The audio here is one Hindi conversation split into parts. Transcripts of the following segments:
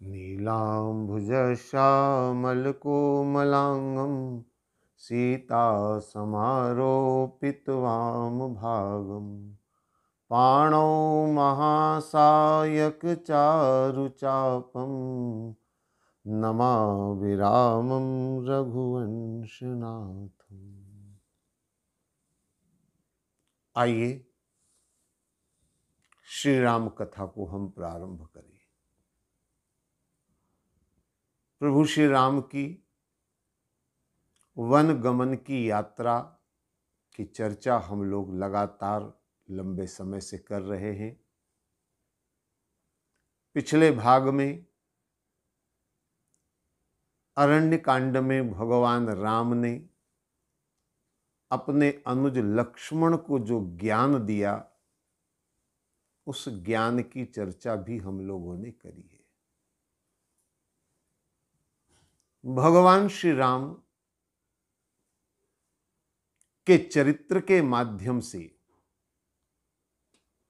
नीलाम्भुजश्यामलकोमलाङ्गं सीतासमारोपितवामभागं पाणौ महासायकचारुचापं नमामि रामं रघुवंशनाथम्। आइए श्री राम कथा को हम प्रारंभ करें। प्रभु श्री राम की वन गमन की यात्रा की चर्चा हम लोग लगातार लंबे समय से कर रहे हैं। पिछले भाग में अरण्य कांड में भगवान राम ने अपने अनुज लक्ष्मण को जो ज्ञान दिया, उस ज्ञान की चर्चा भी हम लोगों ने करी है। भगवान श्री राम के चरित्र के माध्यम से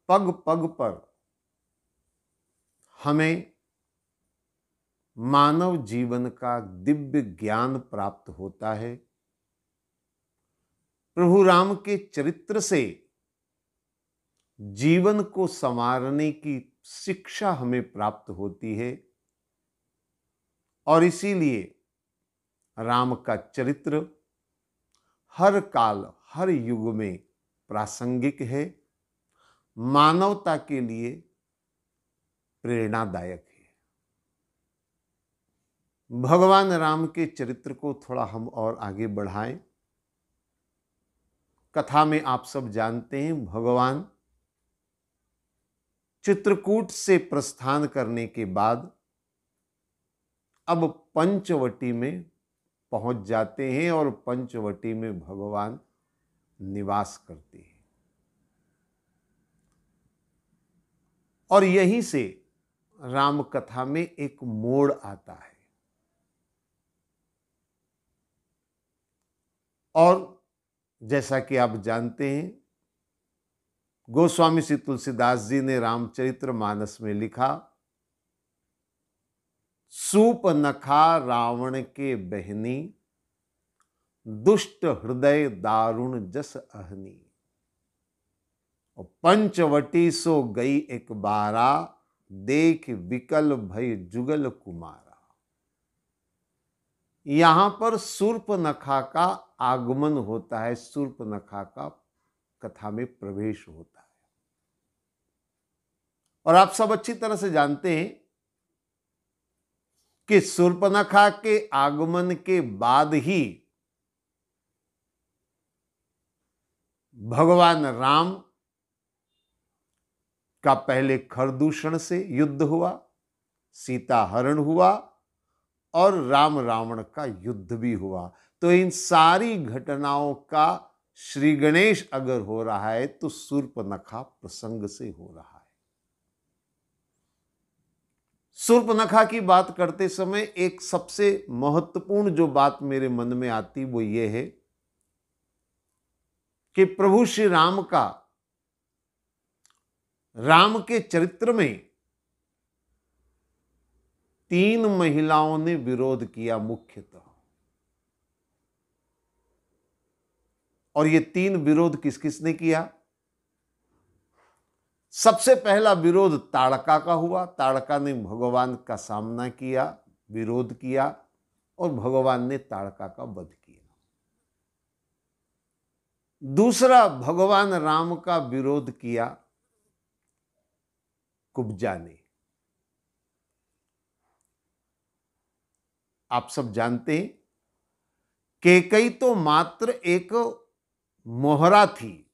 पग पग पर हमें मानव जीवन का दिव्य ज्ञान प्राप्त होता है। प्रभु राम के चरित्र से जीवन को संवारने की शिक्षा हमें प्राप्त होती है और इसीलिए राम का चरित्र हर काल हर युग में प्रासंगिक है, मानवता के लिए प्रेरणादायक है। भगवान राम के चरित्र को थोड़ा हम और आगे बढ़ाएं। कथा में आप सब जानते हैं, भगवान चित्रकूट से प्रस्थान करने के बाद अब पंचवटी में पहुंच जाते हैं और पंचवटी में भगवान निवास करते हैं। और यहीं से राम कथा में एक मोड़ आता है और जैसा कि आप जानते हैं, गोस्वामी श्री तुलसीदास जी ने रामचरित्र मानस में लिखा, सूप नखा रावण के बहनी, दुष्ट हृदय दारुण जस अहनी। और पंचवटी सो गई एक बारा, देख विकल भय जुगल कुमारा। यहां पर शूर्पनखा का आगमन होता है, शूर्पनखा का कथा में प्रवेश होता है। और आप सब अच्छी तरह से जानते हैं कि शूर्पनखा के आगमन के बाद ही भगवान राम का पहले खरदूषण से युद्ध हुआ, सीता हरण हुआ और राम रावण का युद्ध भी हुआ। तो इन सारी घटनाओं का श्री गणेश अगर हो रहा है तो शूर्पनखा प्रसंग से हो रहा है। शूर्पनखा की बात करते समय एक सबसे महत्वपूर्ण जो बात मेरे मन में आती वो ये है कि प्रभु श्री राम का राम के चरित्र में 3 महिलाओं ने विरोध किया मुख्यतः। और ये 3 विरोध किस किस ने किया? सबसे पहला विरोध ताड़का का हुआ। ताड़का ने भगवान का सामना किया, विरोध किया और भगवान ने ताड़का का वध किया। दूसरा भगवान राम का विरोध किया कुब्जा ने। आप सब जानते हैं, कैकेयी तो मात्र एक मोहरा थी,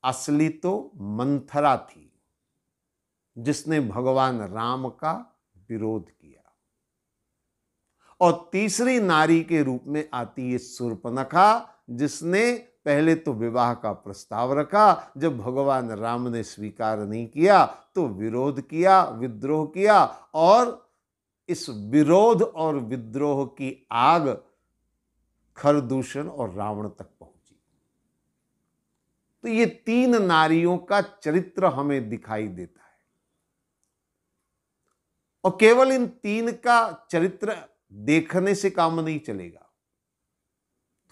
असली तो मंथरा थी जिसने भगवान राम का विरोध किया। और तीसरी नारी के रूप में आती है शूर्पनखा, जिसने पहले तो विवाह का प्रस्ताव रखा, जब भगवान राम ने स्वीकार नहीं किया तो विरोध किया, विद्रोह किया और इस विरोध और विद्रोह की आग खरदूषण और रावण तक पहुंची। तो ये 3 नारियों का चरित्र हमें दिखाई देता है। और केवल इन तीन का चरित्र देखने से काम नहीं चलेगा,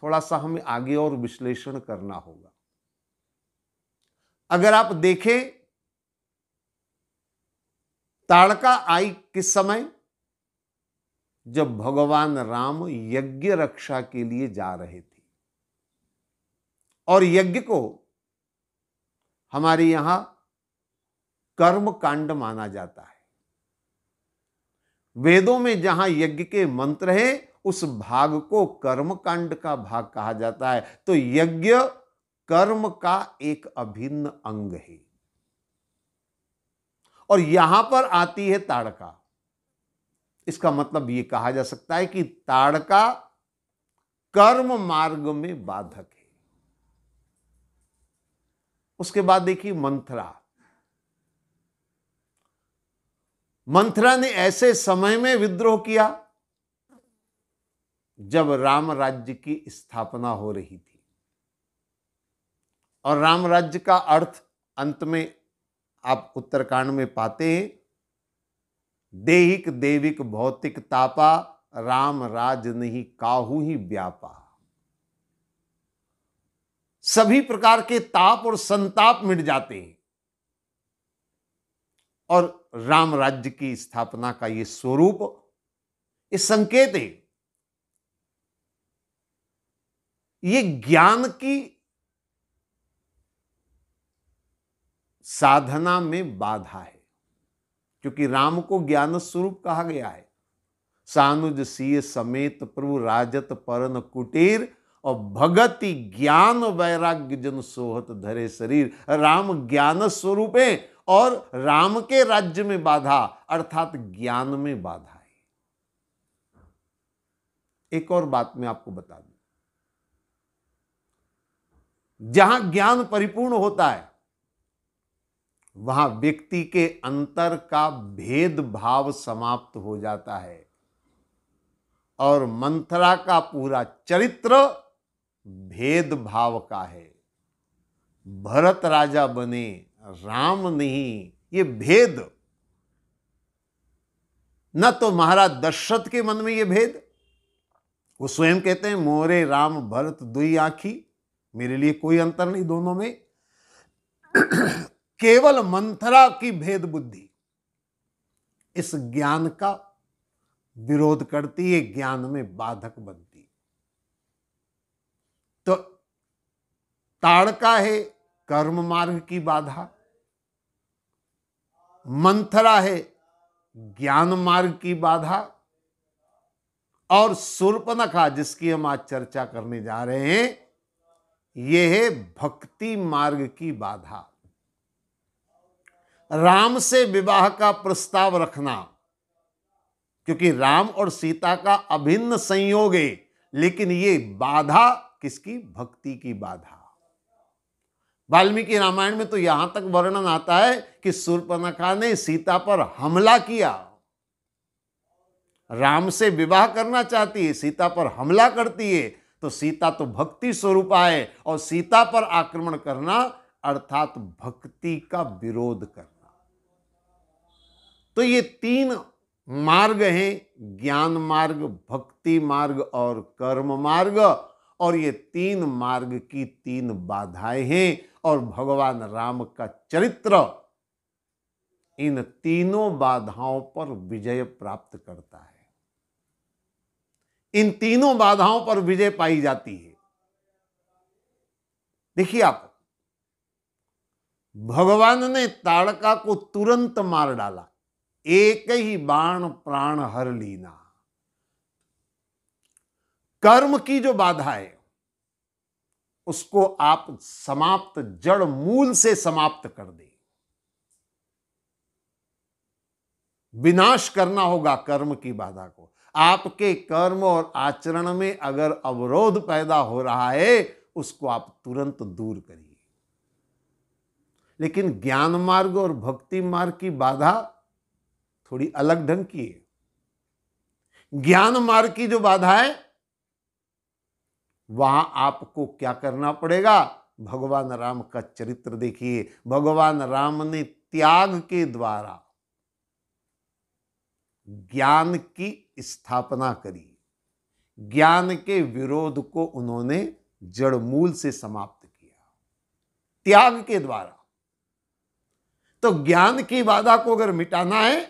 थोड़ा सा हमें आगे और विश्लेषण करना होगा। अगर आप देखें, ताड़का आई किस समय? जब भगवान राम यज्ञ रक्षा के लिए जा रहे थे। और यज्ञ को हमारे यहां कर्म कांड माना जाता है। वेदों में जहां यज्ञ के मंत्र हैं, उस भाग को कर्म कांड का भाग कहा जाता है। तो यज्ञ कर्म का एक अभिन्न अंग है। और यहां पर आती है ताड़का। इसका मतलब यह कहा जा सकता है कि ताड़का कर्म मार्ग में बाधक है। उसके बाद देखिए मंथरा। मंथरा ने ऐसे समय में विद्रोह किया जब राम राज्य की स्थापना हो रही थी। और राम राज्य का अर्थ अंत में आप उत्तरकांड में पाते हैं, देहिक देविक भौतिक तापा, राम राज नहीं काहू ही व्यापा। सभी प्रकार के ताप और संताप मिट जाते हैं और राम राज्य की स्थापना का यह स्वरूप, इस संकेत है, ये ज्ञान की साधना में बाधा है, क्योंकि राम को ज्ञान स्वरूप कहा गया है। सानुज सीय समेत प्रभु राजत परन कुटीर, और भगति ज्ञान वैराग्य जन सोहत धरे शरीर। राम ज्ञान स्वरूप है और राम के राज्य में बाधा अर्थात ज्ञान में बाधा है। एक और बात मैं आपको बता दूं, जहां ज्ञान परिपूर्ण होता है वहां व्यक्ति के अंतर का भेदभाव समाप्त हो जाता है। और मंथरा का पूरा चरित्र भेदभाव का है। भरत राजा बने, राम नहीं, ये भेद। न तो महाराज दशरथ के मन में ये भेद, वो स्वयं कहते हैं मोरे राम भरत दुई आंखी, मेरे लिए कोई अंतर नहीं दोनों में। केवल मंथरा की भेद बुद्धि इस ज्ञान का विरोध करती है, ज्ञान में बाधक बनती। तो ताड़का है कर्म मार्ग की बाधा, मंथरा है ज्ञान मार्ग की बाधा, और शूर्पणखा जिसकी हम आज चर्चा करने जा रहे हैं, यह है भक्ति मार्ग की बाधा। राम से विवाह का प्रस्ताव रखना, क्योंकि राम और सीता का अभिन्न संयोग है, लेकिन ये बाधा किसकी? भक्ति की बाधा। वाल्मीकि रामायण में तो यहां तक वर्णन आता है कि शूर्पणखा ने सीता पर हमला किया। राम से विवाह करना चाहती है, सीता पर हमला करती है, तो सीता तो भक्ति स्वरूपा है, और सीता पर आक्रमण करना अर्थात भक्ति का विरोध करना। तो ये तीन मार्ग हैं, ज्ञान मार्ग, भक्ति मार्ग और कर्म मार्ग। और ये तीन मार्ग की तीन बाधाएं हैं, और भगवान राम का चरित्र इन तीनों बाधाओं पर विजय प्राप्त करता है। इन तीनों बाधाओं पर विजय पाई जाती है। देखिए आप, भगवान ने ताड़का को तुरंत मार डाला, एक ही बाण प्राण हर लीना। कर्म की जो बाधा है उसको आप समाप्त, जड़ मूल से समाप्त कर दे। विनाश करना होगा कर्म की बाधा को। आपके कर्म और आचरण में अगर अवरोध पैदा हो रहा है, उसको आप तुरंत दूर करिए। लेकिन ज्ञान मार्ग और भक्ति मार्ग की बाधा थोड़ी अलग ढंग की है। ज्ञान मार्ग की जो बाधा है, वहां आपको क्या करना पड़ेगा? भगवान राम का चरित्र देखिए। भगवान राम ने त्याग के द्वारा ज्ञान की स्थापना करी, ज्ञान के विरोध को उन्होंने जड़ मूल से समाप्त किया त्याग के द्वारा। तो ज्ञान की बाधा को अगर मिटाना है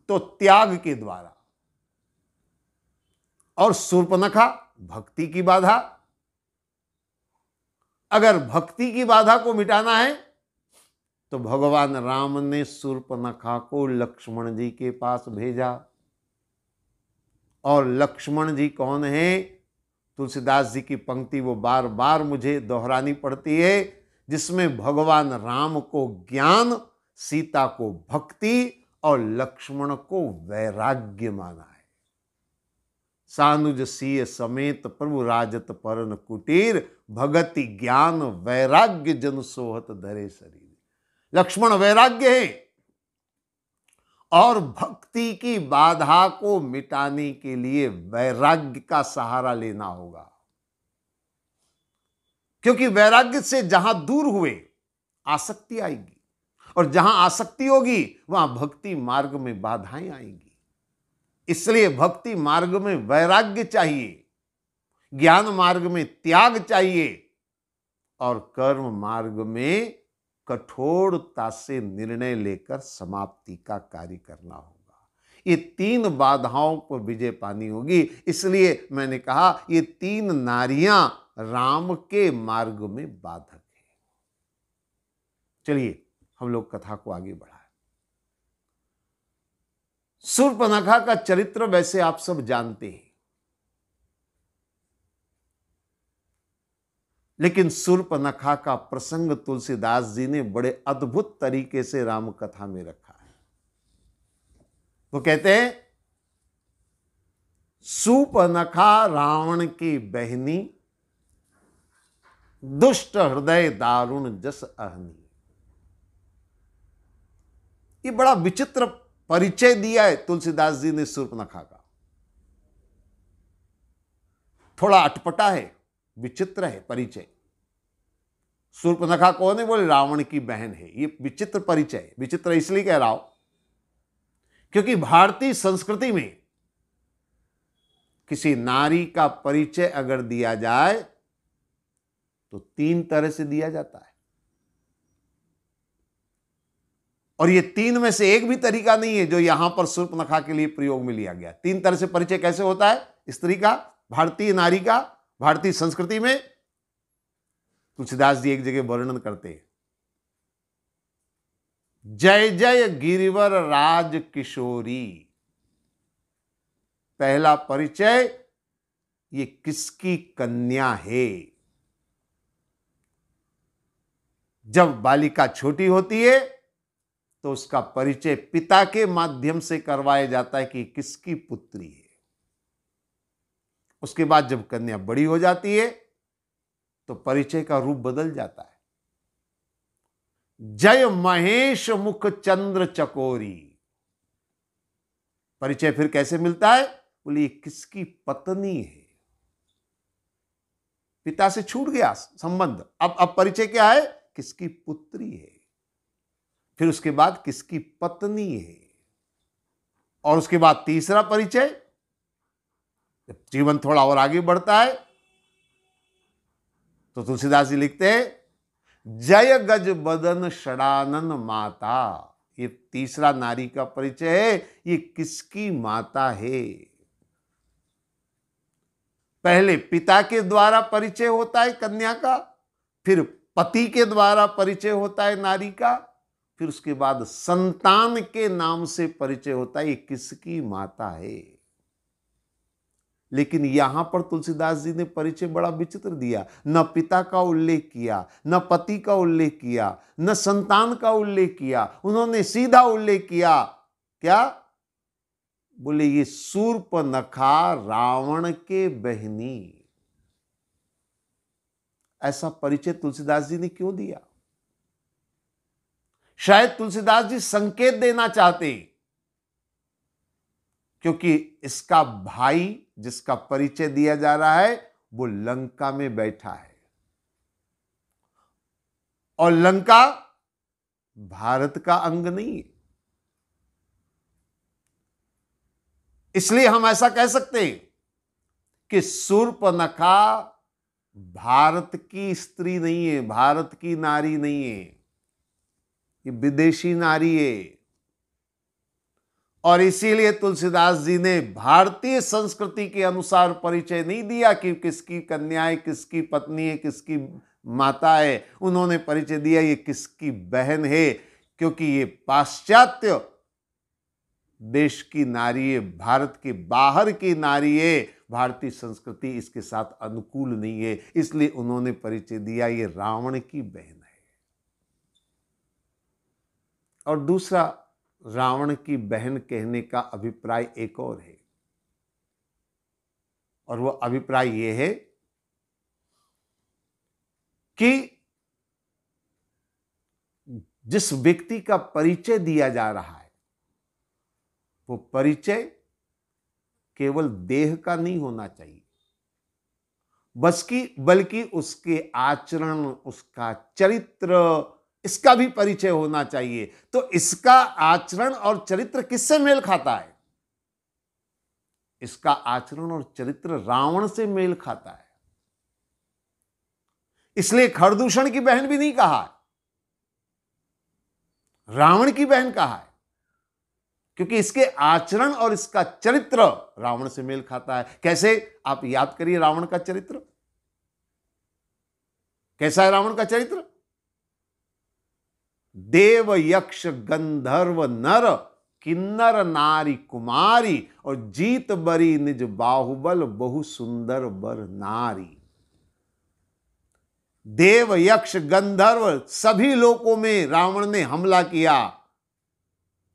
तो त्याग के द्वारा। और शूर्पणखा भक्ति की बाधा, अगर भक्ति की बाधा को मिटाना है तो भगवान राम ने शूर्पणखा को लक्ष्मण जी के पास भेजा। और लक्ष्मण जी कौन है? तुलसीदास जी की पंक्ति वो बार बार मुझे दोहरानी पड़ती है, जिसमें भगवान राम को ज्ञान, सीता को भक्ति और लक्ष्मण को वैराग्य माना है। सानुज सीय समेत प्रभु राजत परन कुटीर, भगति ज्ञान वैराग्य जन सोहत धरे शरीर। लक्ष्मण वैराग्य है और भक्ति की बाधा को मिटाने के लिए वैराग्य का सहारा लेना होगा, क्योंकि वैराग्य से जहां दूर हुए आसक्ति आएगी, और जहां आसक्ति होगी वहां भक्ति मार्ग में बाधाएं आएंगी। इसलिए भक्ति मार्ग में वैराग्य चाहिए, ज्ञान मार्ग में त्याग चाहिए, और कर्म मार्ग में कठोरता से निर्णय लेकर समाप्ति का कार्य करना होगा। ये तीन बाधाओं पर विजय पानी होगी। इसलिए मैंने कहा ये तीन नारियां राम के मार्ग में बाधक है। चलिए हम लोग कथा को आगे बढ़ाएं। शूर्पणखा का चरित्र वैसे आप सब जानते हैं, लेकिन शूर्पणखा का प्रसंग तुलसीदास जी ने बड़े अद्भुत तरीके से राम कथा में रखा है। वो कहते हैं, शूर्पणखा रावण की बहनी, दुष्ट हृदय दारुण जस अहनी। ये बड़ा विचित्र परिचय दिया है तुलसीदास जी ने शूर्पणखा का। थोड़ा अटपटा है, विचित्र है परिचय। शूर्पणखा कौन है? बोले रावण की बहन है। ये विचित्र परिचय है। विचित्र इसलिए कह रहा हूं क्योंकि भारतीय संस्कृति में किसी नारी का परिचय अगर दिया जाए तो तीन तरह से दिया जाता है, और ये तीन में से एक भी तरीका नहीं है जो यहां पर शूर्पणखा के लिए प्रयोग में लिया गया। तीन तरह से परिचय कैसे होता है स्त्री का, भारतीय नारी का, भारतीय संस्कृति में? तुलसीदास जी एक जगह वर्णन करते हैं, जय जय गिरिवर राज किशोरी। पहला परिचय, ये किसकी कन्या है। जब बालिका छोटी होती है तो उसका परिचय पिता के माध्यम से करवाया जाता है कि किसकी पुत्री है। उसके बाद जब कन्या बड़ी हो जाती है तो परिचय का रूप बदल जाता है। जय महेश मुख चंद्र चकोरी। परिचय फिर कैसे मिलता है? बोले ये किसकी पत्नी है। पिता से छूट गया संबंध, अब परिचय क्या है? किसकी पुत्री है। फिर उसके बाद किसकी पत्नी है, और उसके बाद तीसरा परिचय। जब जीवन थोड़ा और आगे बढ़ता है तो तुलसीदास जी लिखते हैं, जय गज बदन षडानन माता। ये तीसरा नारी का परिचय है, ये किसकी माता है। पहले पिता के द्वारा परिचय होता है कन्या का, फिर पति के द्वारा परिचय होता है नारी का, फिर उसके बाद संतान के नाम से परिचय होता है, ये किसकी माता है। लेकिन यहां पर तुलसीदास जी ने परिचय बड़ा विचित्र दिया। न पिता का उल्लेख किया, न पति का उल्लेख किया, न संतान का उल्लेख किया। उन्होंने सीधा उल्लेख किया, क्या? बोले ये शूर्पणखा रावण के बहनी। ऐसा परिचय तुलसीदास जी ने क्यों दिया? शायद तुलसीदास जी संकेत देना चाहते, क्योंकि इसका भाई जिसका परिचय दिया जा रहा है वो लंका में बैठा है, और लंका भारत का अंग नहीं है। इसलिए हम ऐसा कह सकते हैं कि शूर्पणखा भारत की स्त्री नहीं है, भारत की नारी नहीं है, ये विदेशी नारी है। और इसीलिए तुलसीदास जी ने भारतीय संस्कृति के अनुसार परिचय नहीं दिया कि किसकी कन्या है, किसकी पत्नी है, किसकी माता है। उन्होंने परिचय दिया ये किसकी बहन है, क्योंकि ये पाश्चात्य देश की नारी है, भारत के बाहर की नारी है। भारतीय संस्कृति इसके साथ अनुकूल नहीं है, इसलिए उन्होंने परिचय दिया ये रावण की बहन है। और दूसरा, रावण की बहन कहने का अभिप्राय एक और है, और वो अभिप्राय ये है कि जिस व्यक्ति का परिचय दिया जा रहा है वो परिचय केवल देह का नहीं होना चाहिए, बल्कि उसके आचरण, उसका चरित्र, इसका भी परिचय होना चाहिए। तो इसका आचरण और चरित्र किससे मेल खाता है? इसका आचरण और चरित्र रावण से मेल खाता है। इसलिए खरदूषण की बहन भी नहीं कहा है, रावण की बहन कहा है, क्योंकि इसके आचरण और इसका चरित्र रावण से मेल खाता है। कैसे? आप याद करिए रावण का चरित्र कैसा है। रावण का चरित्र देव यक्ष गंधर्व नर किन्नर नारी कुमारी और जीत बरी निज बाहुबल बहु सुंदर बर नारी। देव यक्ष गंधर्व सभी लोकों में रावण ने हमला किया,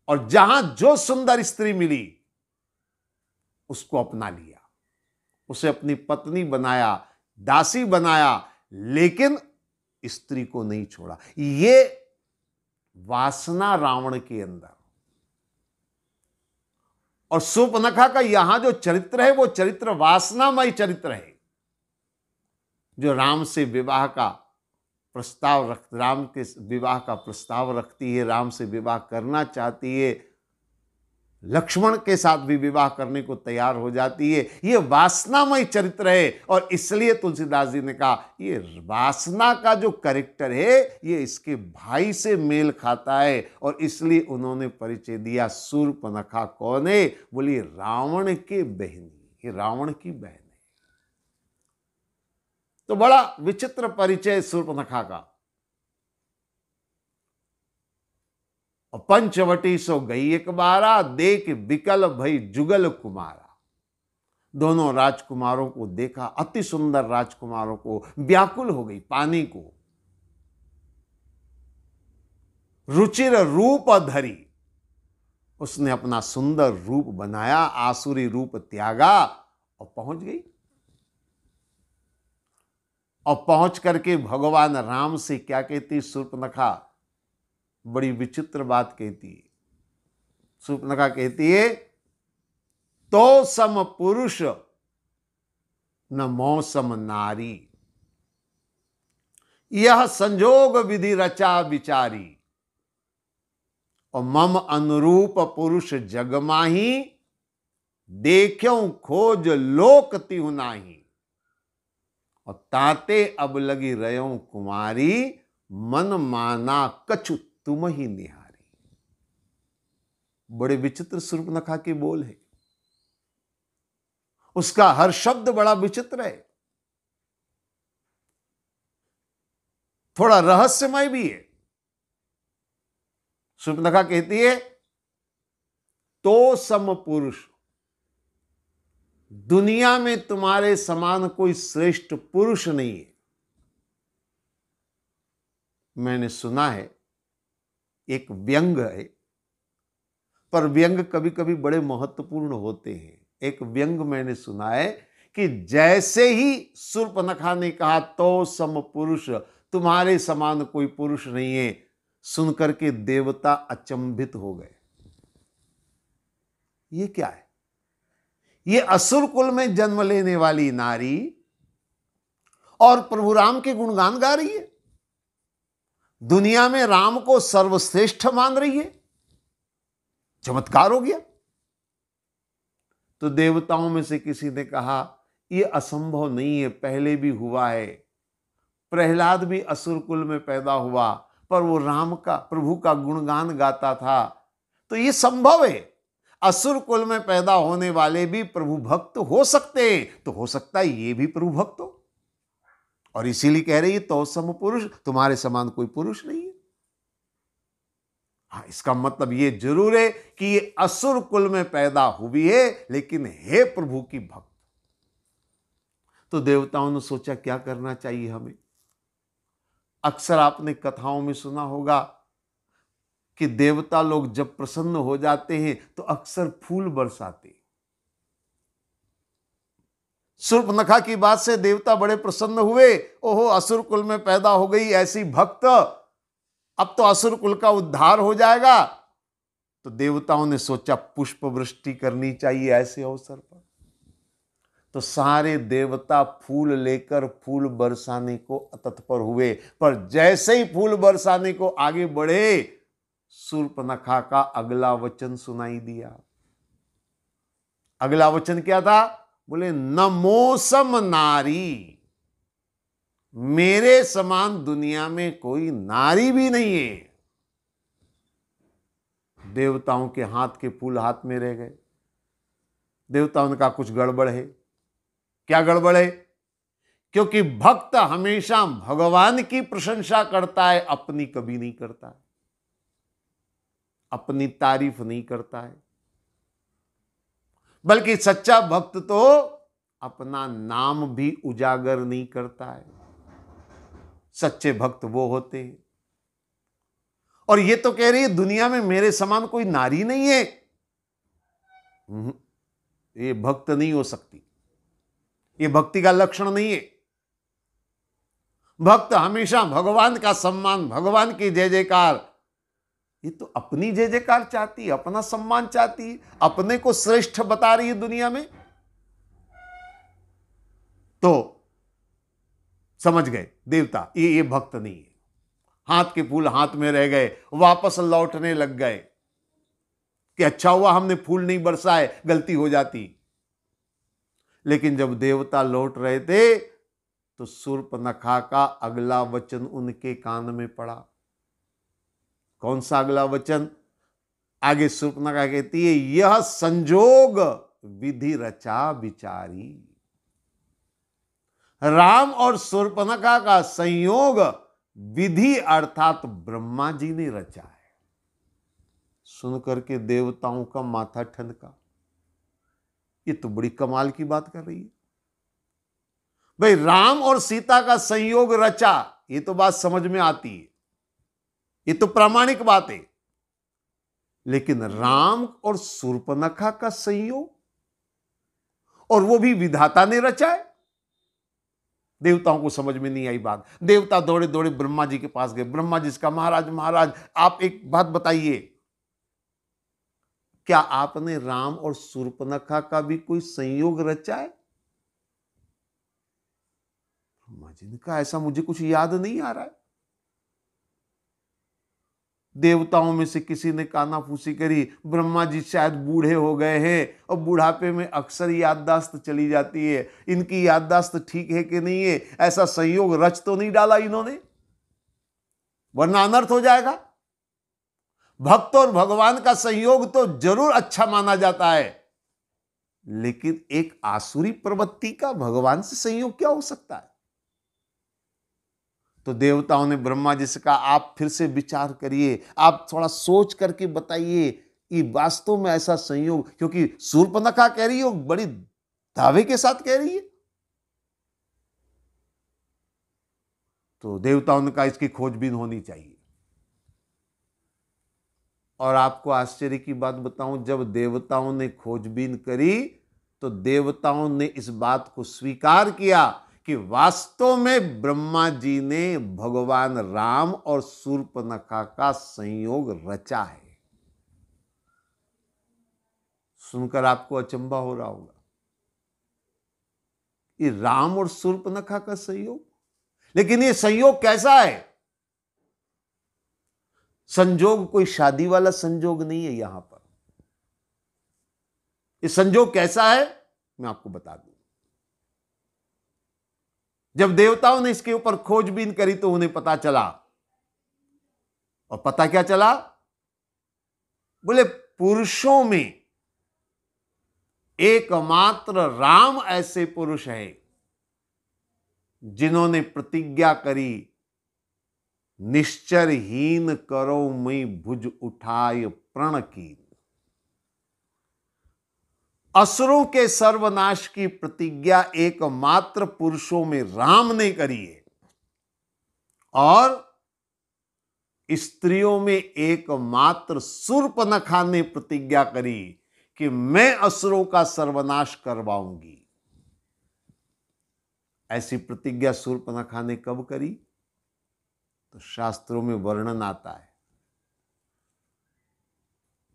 और जहां जो सुंदर स्त्री मिली उसको अपना लिया, उसे अपनी पत्नी बनाया, दासी बनाया, लेकिन स्त्री को नहीं छोड़ा। ये वासना रावण के अंदर। और शूर्पणखा का यहां जो चरित्र है वो चरित्र वासनामय चरित्र है, जो राम से विवाह का प्रस्ताव राम के विवाह का प्रस्ताव रखती है, राम से विवाह करना चाहती है, लक्ष्मण के साथ भी विवाह करने को तैयार हो जाती है। ये वासनामय चरित्र है, और इसलिए तुलसीदास जी ने कहा ये वासना का जो कैरेक्टर है ये इसके भाई से मेल खाता है, और इसलिए उन्होंने परिचय दिया शूर्पणखा कौन है? बोलिए रावण के बहनी, ये रावण की बहन है। तो बड़ा विचित्र परिचय शूर्पणखा का। और पंचवटी सो गई एक बारा, देख बिकल भई जुगल कुमारा। दोनों राजकुमारों को देखा, अति सुंदर राजकुमारों को, व्याकुल हो गई पाने को। रुचिर रूप धरी, उसने अपना सुंदर रूप बनाया, आसुरी रूप त्यागा और पहुंच गई। और पहुंच करके भगवान राम से क्या कहती शूर्पणखा? बड़ी विचित्र बात कहती है। शूर्पणखा कहती है तो सम पुरुष न मौसम नारी, यह संजोग विधि रचा विचारी, और मम अनुरूप पुरुष जगमाही, देख्यों खोज लोक तिहु नाही, और ताते अब लगी रयों कुमारी, मन माना कछु तुम ही निहारी। बड़े विचित्र शूर्पणखा के बोल है, उसका हर शब्द बड़ा विचित्र है, थोड़ा रहस्यमय भी है। शूर्पणखा कहती है तो सम पुरुष, दुनिया में तुम्हारे समान कोई श्रेष्ठ पुरुष नहीं है। मैंने सुना है एक व्यंग है, पर व्यंग कभी कभी बड़े महत्वपूर्ण होते हैं। एक व्यंग मैंने सुना है कि जैसे ही शूर्पणखा ने कहा तो सम पुरुष, तुम्हारे समान कोई पुरुष नहीं है, सुनकर के देवता अचंभित हो गए। ये क्या है? ये असुर कुल में जन्म लेने वाली नारी और प्रभु राम के गुणगान गा रही है, दुनिया में राम को सर्वश्रेष्ठ मान रही है। चमत्कार हो गया। तो देवताओं में से किसी ने कहा यह असंभव नहीं है, पहले भी हुआ है। प्रहलाद भी असुर कुल में पैदा हुआ, पर वो राम का, प्रभु का गुणगान गाता था, तो ये संभव है। असुर कुल में पैदा होने वाले भी प्रभु भक्त हो सकते हैं, तो हो सकता है ये भी प्रभु भक्त हो। और इसीलिए कह रही है तो सम पुरुष, तुम्हारे समान कोई पुरुष नहीं है। हाँ, इसका मतलब ये जरूर है कि ये असुर कुल में पैदा हुई है, लेकिन है प्रभु की भक्त। तो देवताओं ने सोचा क्या करना चाहिए हमें। अक्सर आपने कथाओं में सुना होगा कि देवता लोग जब प्रसन्न हो जाते हैं तो अक्सर फूल बरसाते। शूर्पणखा की बात से देवता बड़े प्रसन्न हुए, ओहो असुर कुल में पैदा हो गई ऐसी भक्त, अब तो असुर कुल का उद्धार हो जाएगा। तो देवताओं ने सोचा पुष्प वृष्टि करनी चाहिए ऐसे अवसर पर। तो सारे देवता फूल लेकर फूल बरसाने को तत्पर हुए, पर जैसे ही फूल बरसाने को आगे बढ़े, शूर्पणखा का अगला वचन सुनाई दिया। अगला वचन क्या था? बोले नमोसम नारी, मेरे समान दुनिया में कोई नारी भी नहीं है। देवताओं के हाथ के फूल हाथ में रह गए। देवताओं ने कहा कुछ गड़बड़ है। क्या गड़बड़ है? क्योंकि भक्त हमेशा भगवान की प्रशंसा करता है, अपनी कभी नहीं करता है, अपनी तारीफ नहीं करता है। बल्कि सच्चा भक्त तो अपना नाम भी उजागर नहीं करता है। सच्चे भक्त वो होते हैं। और ये तो कह रही है दुनिया में मेरे समान कोई नारी नहीं है। ये भक्त नहीं हो सकती, ये भक्ति का लक्षण नहीं है। भक्त हमेशा भगवान का सम्मान, भगवान की जय जयकार, ये तो अपनी जय जयकार चाहती है, अपना सम्मान चाहती है, अपने को श्रेष्ठ बता रही है दुनिया में। तो समझ गए देवता ये भक्त नहीं है। हाथ के फूल हाथ में रह गए, वापस लौटने लग गए कि अच्छा हुआ हमने फूल नहीं बरसाए, गलती हो जाती। लेकिन जब देवता लौट रहे थे तो शूर्पणखा का अगला वचन उनके कान में पड़ा। कौन सा अगला वचन? आगे शूर्पणखा कहती है यह संजोग विधि रचा विचारी। राम और शूर्पणखा का संयोग विधि अर्थात ब्रह्मा जी ने रचा है। सुनकर के देवताओं का माथा ठनका। ये तो बड़ी कमाल की बात कर रही है भाई। राम और सीता का संयोग रचा, ये तो बात समझ में आती है, ये तो प्रामाणिक बात है। लेकिन राम और शूर्पणखा का संयोग, और वो भी विधाता ने रचा है। देवताओं को समझ में नहीं आई बात। देवता दौड़े दौड़े ब्रह्मा जी के पास गए। ब्रह्मा जी इसका महाराज महाराज आप एक बात बताइए, क्या आपने राम और शूर्पणखा का भी कोई संयोग रचा है? ब्रह्मा जी ने कहा ऐसा मुझे कुछ याद नहीं आ रहा है। देवताओं में से किसी ने कानाफूसी करी, ब्रह्मा जी शायद बूढ़े हो गए हैं और बुढ़ापे में अक्सर याददाश्त चली जाती है, इनकी याददाश्त ठीक है कि नहीं है, ऐसा संयोग रच तो नहीं डाला इन्होंने, वरना अनर्थ हो जाएगा। भक्त और भगवान का संयोग तो जरूर अच्छा माना जाता है, लेकिन एक आसुरी प्रवृत्ति का भगवान से संयोग क्या हो सकता है? तो देवताओं ने ब्रह्मा जी से कहा आप फिर से विचार करिए, आप थोड़ा सोच करके बताइए ये वास्तव में ऐसा संयोग, क्योंकि शूर्पणखा कह रही है, बड़ी दावे के साथ कह रही है। तो देवताओं ने कहा इसकी खोजबीन होनी चाहिए। और आपको आश्चर्य की बात बताऊं, जब देवताओं ने खोजबीन करी तो देवताओं ने इस बात को स्वीकार किया कि वास्तव में ब्रह्मा जी ने भगवान राम और शूर्पणखा का संयोग रचा है। सुनकर आपको अचंभा हो रहा होगा, ये राम और शूर्पणखा का संयोग, लेकिन ये संयोग कैसा है? संजोग कोई शादी वाला संजोग नहीं है। यहां पर ये संजोग कैसा है मैं आपको बता दूं। जब देवताओं ने इसके ऊपर खोजबीन करी तो उन्हें पता चला, और पता क्या चला? बोले पुरुषों में एकमात्र राम ऐसे पुरुष हैं जिन्होंने प्रतिज्ञा करी, निश्चरहीन करो मैं भुज उठाय प्रण कीन। असुरों के सर्वनाश की प्रतिज्ञा एकमात्र पुरुषों में राम ने करी है, और स्त्रियों में एकमात्र शूर्पणखा ने प्रतिज्ञा करी कि मैं असुरों का सर्वनाश करवाऊंगी। ऐसी प्रतिज्ञा शूर्पणखा ने कब करी? तो शास्त्रों में वर्णन आता है।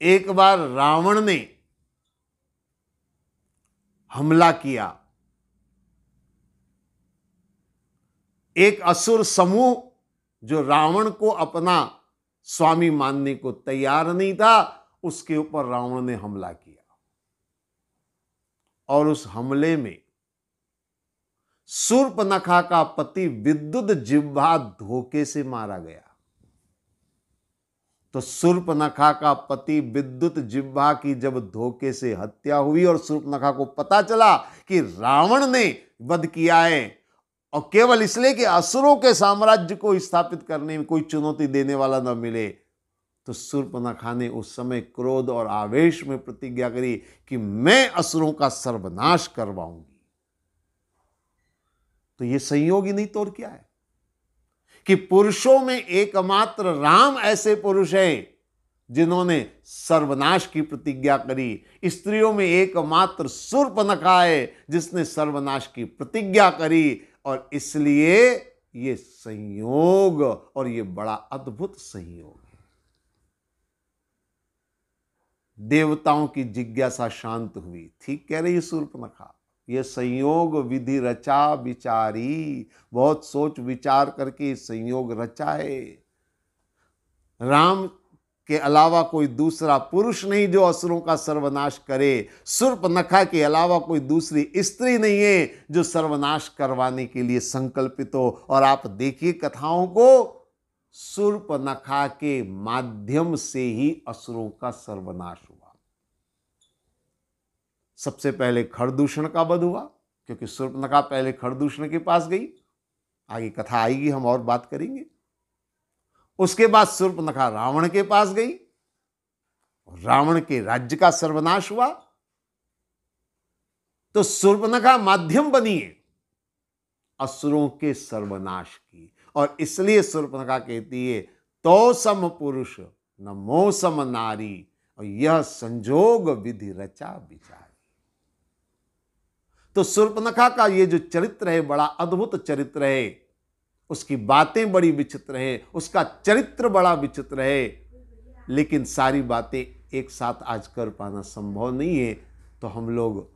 एक बार रावण ने हमला किया, एक असुर समूह जो रावण को अपना स्वामी मानने को तैयार नहीं था, उसके ऊपर रावण ने हमला किया, और उस हमले में शूर्पणखा का पति विद्युत जिह्वा धोखे से मारा गया। तो शूर्पणखा का पति विद्युत जिह्वा की जब धोखे से हत्या हुई और शूर्पणखा को पता चला कि रावण ने वध किया है, और केवल इसलिए कि असुरों के साम्राज्य को स्थापित करने में कोई चुनौती देने वाला न मिले, तो शूर्पणखा ने उस समय क्रोध और आवेश में प्रतिज्ञा करी कि मैं असुरों का सर्वनाश करवाऊंगी। तो यह संयोग ही नहीं तो और क्या है कि पुरुषों में एकमात्र राम ऐसे पुरुष हैं जिन्होंने सर्वनाश की प्रतिज्ञा करी, स्त्रियों में एकमात्र शूर्पणखा है जिसने सर्वनाश की प्रतिज्ञा करी, और इसलिए ये संयोग, और ये बड़ा अद्भुत संयोग है। देवताओं की जिज्ञासा शांत हुई। ठीक कह रही है शूर्पणखा, ये संयोग विधि रचा विचारी, बहुत सोच विचार करके संयोग रचा है। राम के अलावा कोई दूसरा पुरुष नहीं जो असुरों का सर्वनाश करे, शूर्पणखा के अलावा कोई दूसरी स्त्री नहीं है जो सर्वनाश करवाने के लिए संकल्पित हो। और आप देखिए कथाओं को, शूर्पणखा के माध्यम से ही असुरों का सर्वनाश हुआ। सबसे पहले खरदूषण का वध हुआ, क्योंकि शूर्पणखा पहले खरदूषण के पास गई, आगे कथा आएगी हम और बात करेंगे। उसके बाद शूर्पणखा रावण के पास गई, रावण के राज्य का सर्वनाश हुआ। तो शूर्पणखा माध्यम बनी है असुरों के सर्वनाश की, और इसलिए शूर्पणखा कहती है तो सम पुरुष न मोह सम नारी, और यह संजोग विधि रचा विचारी। तो शूर्पणखा का ये जो चरित्र है बड़ा अद्भुत चरित्र है, उसकी बातें बड़ी विचित्र है, उसका चरित्र बड़ा विचित्र है, लेकिन सारी बातें एक साथ आज कर पाना संभव नहीं है। तो हम लोग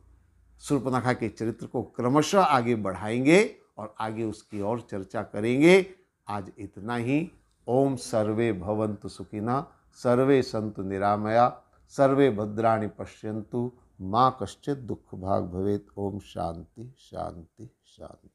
शूर्पणखा के चरित्र को क्रमशः आगे बढ़ाएंगे और आगे उसकी और चर्चा करेंगे। आज इतना ही। ओम सर्वे भवन्तु सुखिनः, सर्वे सन्तु निरामया, सर्वे भद्राणि पश्यन्तु, माँ कश्चित् दुःख भाग् भवेत्। ओम शांति शांति शांति।